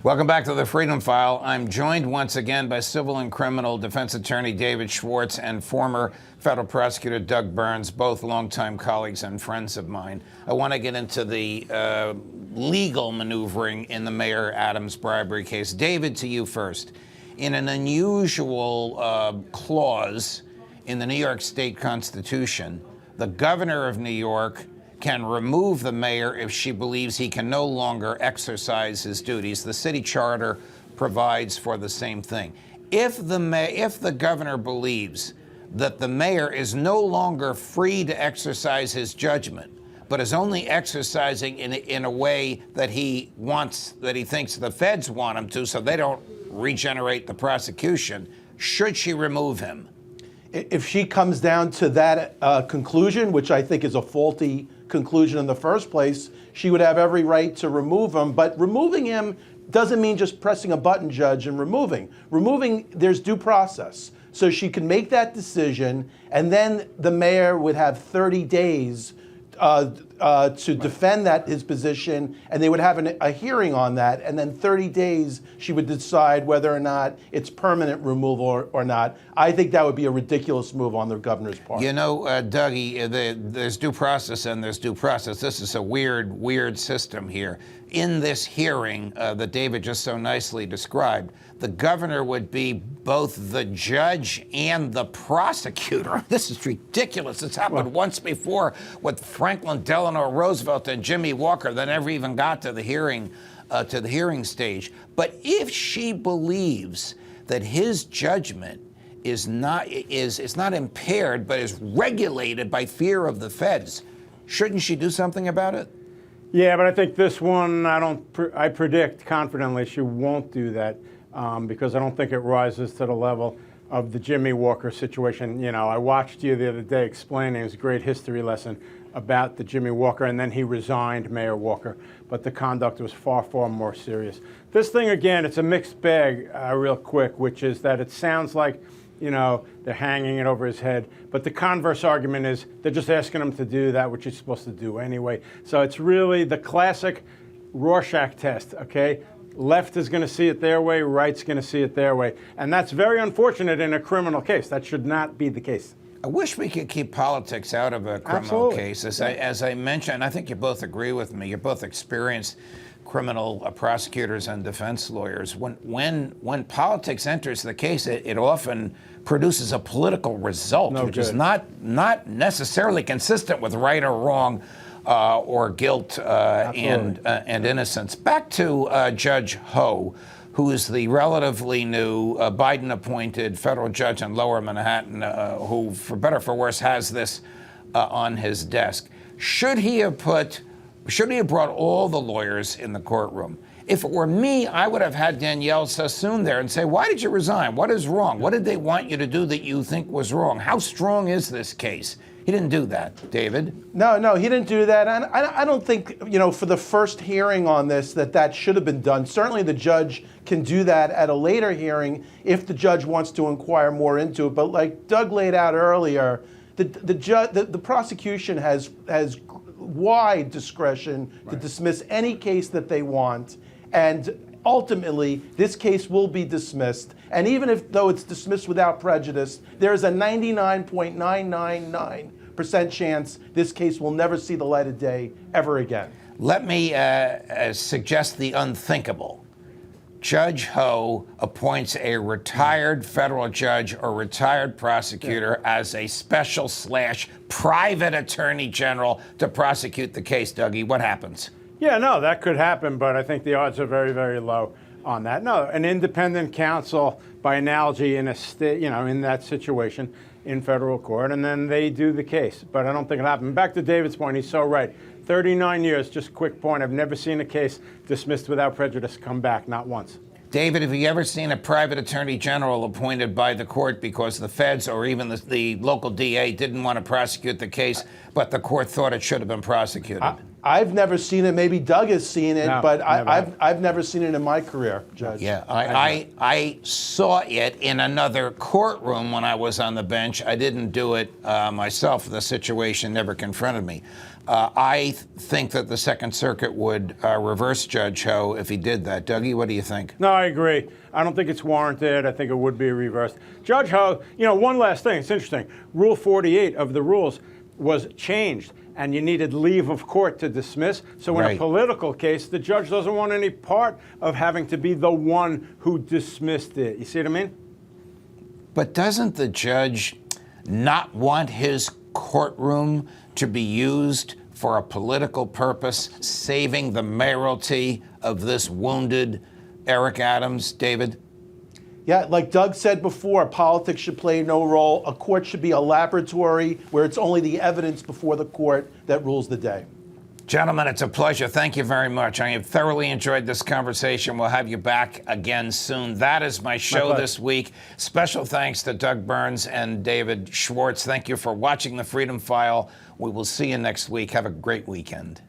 Welcome back to the Freedom File. I'm joined once again by civil and criminal defense attorney David Schwartz and former federal prosecutor Doug Burns, both longtime colleagues and friends of mine. I want to get into the legal maneuvering in the Mayor Adams bribery case. David, to you first. In an unusual clause in the New York State Constitution, the governor of New York can remove the mayor if she believes he can no longer exercise his duties. The city charter provides for the same thing. If the governor believes that the mayor is no longer free to exercise his judgment, but is only exercising in a way that he thinks the feds want him to, so they don't regenerate the prosecution, should she remove him? If she comes down to that conclusion, which I think is a faulty conclusion in the first place, she would have every right to remove him. But removing him doesn't mean just pressing a button, Judge, and removing. There's due process. So she can make that decision, and then the mayor would have 30 days to defend his position, and they would have a hearing on that, and then 30 days she would decide whether or not it's permanent removal or not. I think that would be a ridiculous move on the governor's part. You know, Dougie, there's due process and there's due process. This is a weird system here. In this hearing that David just so nicely described, the governor would be both the judge and the prosecutor. This is ridiculous. It's happened once before with Franklin Delano Roosevelt and Jimmy Walker that never even got to the hearing stage. But if she believes that his judgment is not impaired but is regulated by fear of the feds, shouldn't she do something about it? Yeah, but I think this one, I predict confidently she won't do that because I don't think it rises to the level of the Jimmy Walker situation. You know, I watched you the other day explaining, it was a great history lesson about the Jimmy Walker, and then he resigned, Mayor Walker, but the conduct was far, far more serious. This thing, again, it's a mixed bag real quick, which is that it sounds like, you know, they're hanging it over his head. But the converse argument is they're just asking him to do that, which he's supposed to do anyway. So it's really the classic Rorschach test, okay? Left is going to see it their way, right's going to see it their way. And that's very unfortunate in a criminal case. That should not be the case. I wish we could keep politics out of a criminal case. As I mentioned, I think you both agree with me. You're both experienced criminal prosecutors and defense lawyers. When politics enters the case, it often produces a political result, which is not necessarily consistent with right or wrong or guilt and innocence. Back to Judge Ho, who is the relatively new Biden-appointed federal judge in Lower Manhattan, who, for better or for worse, has this on his desk. Should he have brought all the lawyers in the courtroom? If it were me, I would have had Danielle Sassoon there and say, why did you resign? What is wrong? What did they want you to do that you think was wrong? How strong is this case? He didn't do that, David. No, he didn't do that. And I don't think, you know, for the first hearing on this, that should have been done. Certainly the judge can do that at a later hearing if the judge wants to inquire more into it. But like Doug laid out earlier, the prosecution has wide discretion to dismiss any case that they want, and ultimately this case will be dismissed. And even though it's dismissed without prejudice, there is a 99.999% chance this case will never see the light of day ever again. Let me suggest the unthinkable. Judge Ho appoints a retired federal judge or retired prosecutor as a special/private attorney general to prosecute the case. Dougie, what happens? Yeah, no, that could happen, but I think the odds are very, very low on that. No, an independent counsel, by analogy, in a state, you know, in that situation in federal court, and then they do the case. But I don't think it'll happen. Back to David's point, he's so right. 39 years, just a quick point, I've never seen a case dismissed without prejudice come back, not once. David, have you ever seen a private attorney general appointed by the court because the feds or even the local DA didn't want to prosecute the case, but the court thought it should have been prosecuted? I've never seen it. Maybe Doug has seen it, No, but never. I've never seen it in my career, Judge. Yeah, I saw it in another courtroom when I was on the bench. I didn't do it myself. The situation never confronted me. I think that the Second Circuit would reverse Judge Ho if he did that. Dougie, what do you think? No, I agree. I don't think it's warranted. I think it would be reversed. Judge Ho, one last thing. It's interesting. Rule 48 of the rules was changed, and you needed leave of court to dismiss. So in a Right. political case, the judge doesn't want any part of having to be the one who dismissed it. You see what I mean? But doesn't the judge not want his courtroom to be used for a political purpose, saving the mayoralty of this wounded Eric Adams, David? Yeah, like Doug said before, politics should play no role. A court should be a laboratory where it's only the evidence before the court that rules the day. Gentlemen, it's a pleasure. Thank you very much. I have thoroughly enjoyed this conversation. We'll have you back again soon. That is my show this week. Special thanks to Doug Burns and David Schwartz. Thank you for watching The Freedom File. We will see you next week. Have a great weekend.